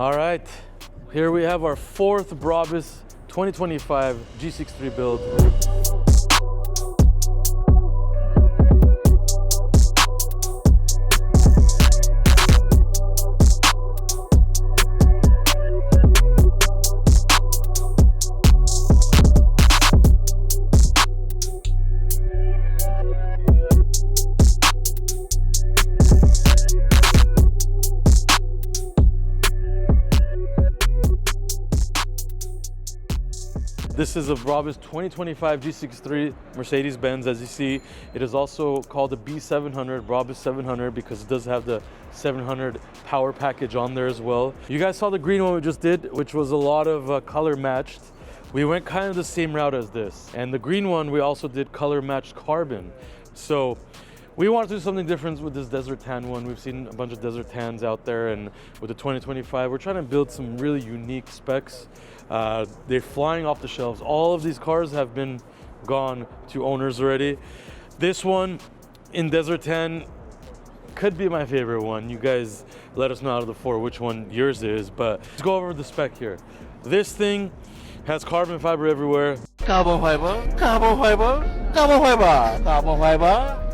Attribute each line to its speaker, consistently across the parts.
Speaker 1: All right, here we have our fourth Brabus 2025 G63 build. This is a Brabus 2025 G63 Mercedes-Benz. As you see, it is also called the B700, Brabus 700, because it does have the 700 power package on there as well. You guys saw the green one we just did, which was a lot of color matched. We went kind of the same route as this. And the green one, we also did color matched carbon. So we wanted to do something different with this desert tan one. We've seen a bunch of desert tans out there, and with the 2025, we're trying to build some really unique specs. They're flying off the shelves. All of these cars have been gone to owners already. This one in desert tan could be my favorite one. You guys let us know out of the four which one yours is, but let's go over the spec here. This thing has carbon fiber everywhere.
Speaker 2: Carbon fiber, carbon fiber, carbon fiber, carbon fiber.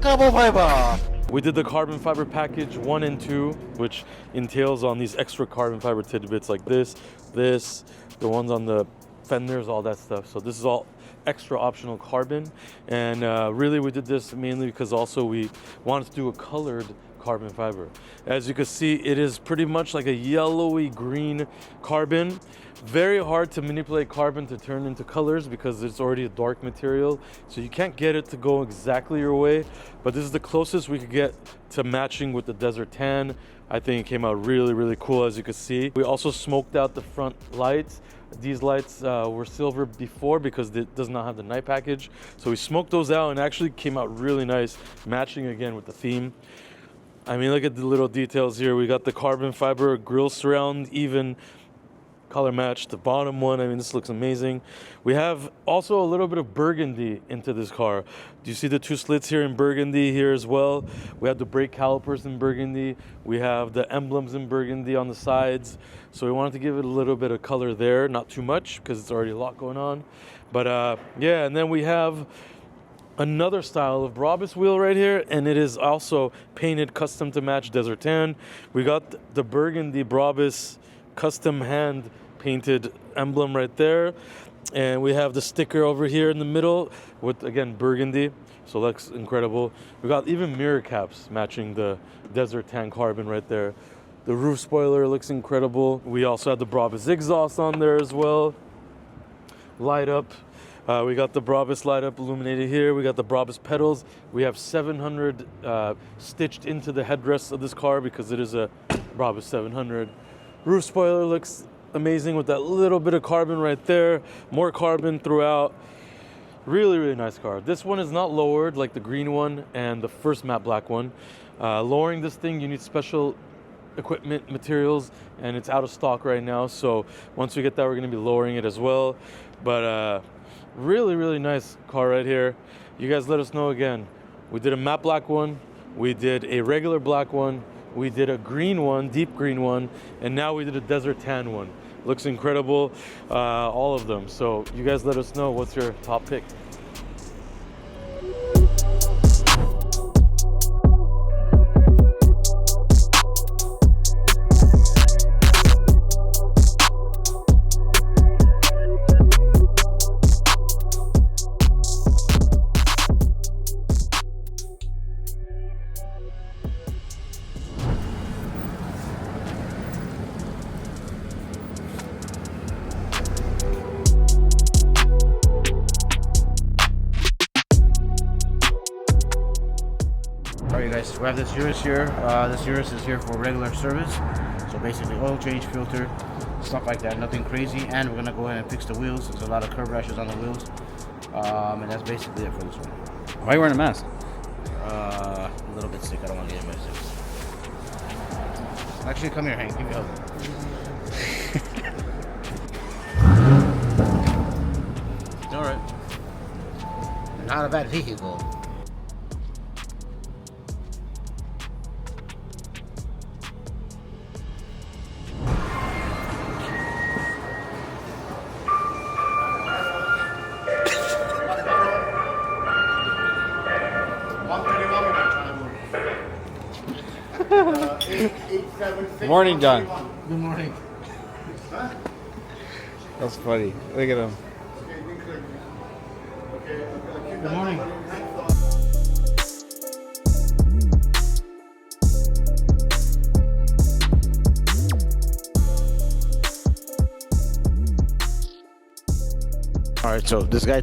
Speaker 2: Carbon fiber.
Speaker 1: We did the carbon fiber package 1 and 2, which entails on these extra carbon fiber tidbits like this, the ones on the fenders, all that stuff. So this is all extra optional carbon. And really we did this mainly because also we wanted to do a colored carbon fiber. As you can see, it is pretty much like a yellowy green carbon. Very hard to manipulate carbon to turn into colors because it's already a dark material, so you can't get it to go exactly your way, but this is the closest we could get to matching with the desert tan. I think it came out really cool, as you can see. We also smoked out the front lights. These lights were silver before because it does not have the night package, so we smoked those out and actually came out really nice, matching again with the theme. I mean, look at the little details here. We got the carbon fiber grille surround, even color matched. The bottom one, I mean, this looks amazing. We have also a little bit of burgundy into this car. Do you see the 2 slits here in burgundy here as well? We have the brake calipers in burgundy. We have the emblems in burgundy on the sides. So we wanted to give it a little bit of color there, not too much because it's already a lot going on. But yeah, and then we have another style of Brabus wheel right here, and it is also painted custom to match desert tan. We got the burgundy Brabus custom hand painted emblem right there, and we have the sticker over here in the middle with, again, burgundy, so that's incredible. We got even mirror caps matching the desert tan carbon right there. The roof spoiler looks incredible. We also have the Brabus exhaust on there as well, light up. We got the Brabus light up illuminated here. We got the Brabus pedals. We have 700 stitched into the headrest of this car because it is a Brabus 700. Roof spoiler looks amazing with that little bit of carbon right there. More carbon throughout. Really nice car. This one is not lowered like the green one and the first matte black one. Lowering this thing, you need special equipment materials, and it's out of stock right now. So once we get that, we're going to be lowering it as well. But really nice car right here. You guys let us know again. We did a matte black one. We did a regular black one. We did a green one, deep green one, and now we did a desert tan one. Looks incredible, all of them. So you guys let us know what's your top pick.
Speaker 2: Alright guys, we have this Urus here. This Urus is here for regular service. So basically oil change, filter, stuff like that, nothing crazy. And we're gonna go ahead and fix the wheels. There's a lot of curb rashes on the wheels. And that's basically it for this one.
Speaker 3: Why are you wearing a mask?
Speaker 2: A little bit sick, I don't want to get anybody sick. Actually, come here, Hank, give me a hug. It's alright. Not a bad vehicle.
Speaker 3: Good morning, John.
Speaker 2: Good morning.
Speaker 3: That's funny. Look at him.
Speaker 2: Good morning. All right, so this guy.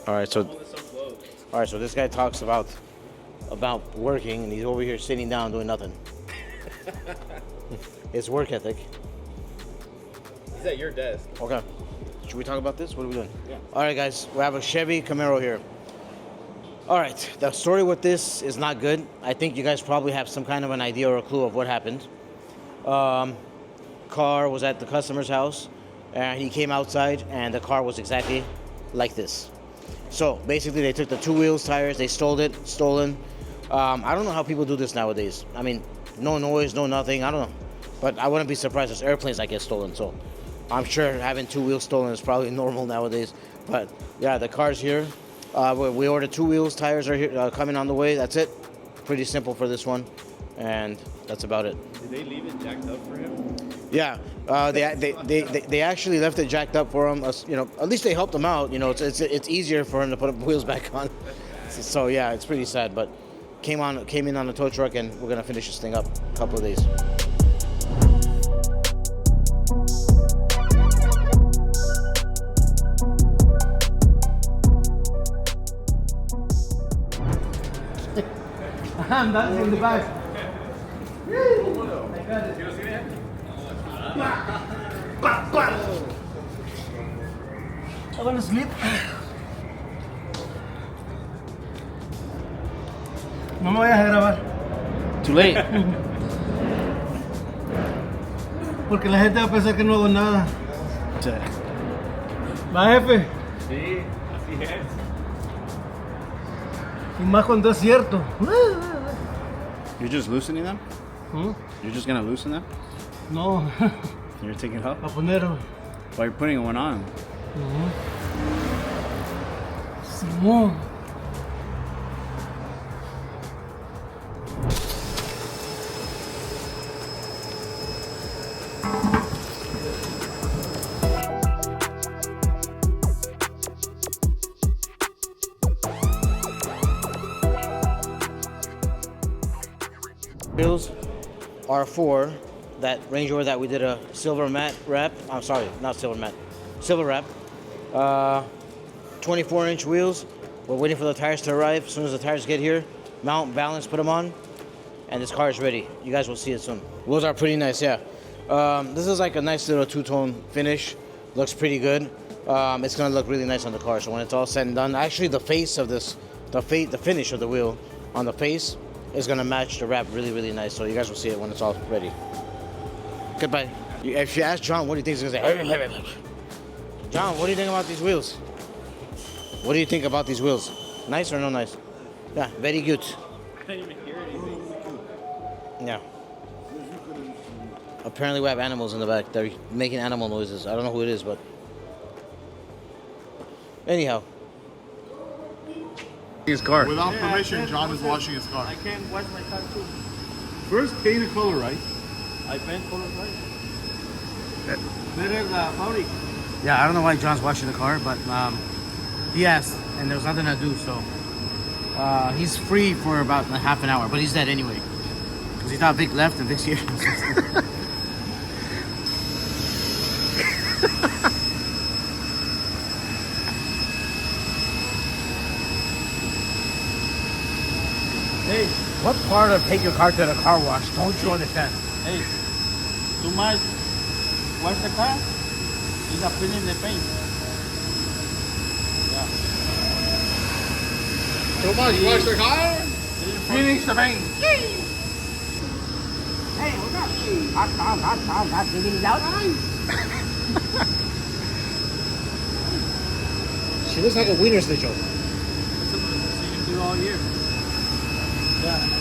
Speaker 2: All right, so this guy talks about working, and he's over here sitting down doing nothing. It's work ethic.
Speaker 3: He's at your desk.
Speaker 2: Okay. Should we talk about this? What are we doing?
Speaker 3: Yeah.
Speaker 2: All right, guys. We have a Chevy Camaro here. All right. The story with this is not good. I think you guys probably have some kind of an idea or a clue of what happened. Car was at the customer's house, and he came outside, and the car was exactly like this. So basically, they took the two wheels, tires, they stole it, stolen. I don't know how people do this nowadays. I mean, no noise, no nothing. I don't know. But I wouldn't be surprised. There's airplanes that get stolen, so I'm sure having two wheels stolen is probably normal nowadays. But yeah, the car's here. We ordered two wheels, tires are here, coming on the way. That's it. Pretty simple for this one, and that's about it.
Speaker 3: Did they leave it jacked up for him?
Speaker 2: Yeah, they actually left it jacked up for him. You know, at least they helped him out. You know, it's easier for him to put wheels back on. So yeah, it's pretty sad, but came in on the tow truck, and we're gonna finish this thing up a couple of days. I'm dancing in the back. I want to sleep. No me vayas a grabar.
Speaker 3: Too late.
Speaker 2: Porque la gente va a pensar que no hago nada. Va, jefe.
Speaker 3: Sí, así es.
Speaker 2: Y más cuando es cierto.
Speaker 3: You're just loosening them?
Speaker 2: Hmm?
Speaker 3: You're just gonna loosen them?
Speaker 2: No,
Speaker 3: You're taking it off?
Speaker 2: a poner.
Speaker 3: While you're putting one on.
Speaker 2: Simón. Wheels are for that Range Rover that we did a silver matte wrap. I'm sorry, not silver matte, silver wrap. 24-inch wheels. We're waiting for the tires to arrive. As soon as the tires get here, mount, balance, put them on, and this car is ready. You guys will see it soon. Wheels are pretty nice, yeah. This is like a nice little two-tone finish. Looks pretty good. It's gonna look really nice on the car. So when it's all said and done, actually the face of this, the finish of the wheel on the face is gonna match the wrap really, really nice. So you guys will see it when it's all ready. Goodbye. If you ask John what he thinks, he's gonna say, John, what do you think about these wheels? What do you think about these wheels? Nice or no nice? Yeah, very good.
Speaker 3: I didn't even hear anything.
Speaker 2: Yeah. Apparently we have animals in the back. They're making animal noises. I don't know who it is, but anyhow.
Speaker 3: His car.
Speaker 4: Without permission, John is washing his car.
Speaker 5: I can wash my car too.
Speaker 4: First, paint the color, right?
Speaker 5: I paint color right. Better the fabric.
Speaker 2: Yeah, I don't know why John's washing the car, but he asked, and there was nothing to do, so he's free for about half an hour, but he's dead anyway. Because he thought Vic left and Vic's here.
Speaker 5: Hey,
Speaker 2: What part of take your car to the car wash don't you understand?
Speaker 5: hey, too much wash the car, is a feeling the paint. Yeah.
Speaker 4: Too much, you wash the car?
Speaker 5: Finish the paint.
Speaker 6: Hey, what's up? Hot, feeling it out?
Speaker 2: She looks like a wiener schnitzel.
Speaker 5: This is what you do all year. Yeah.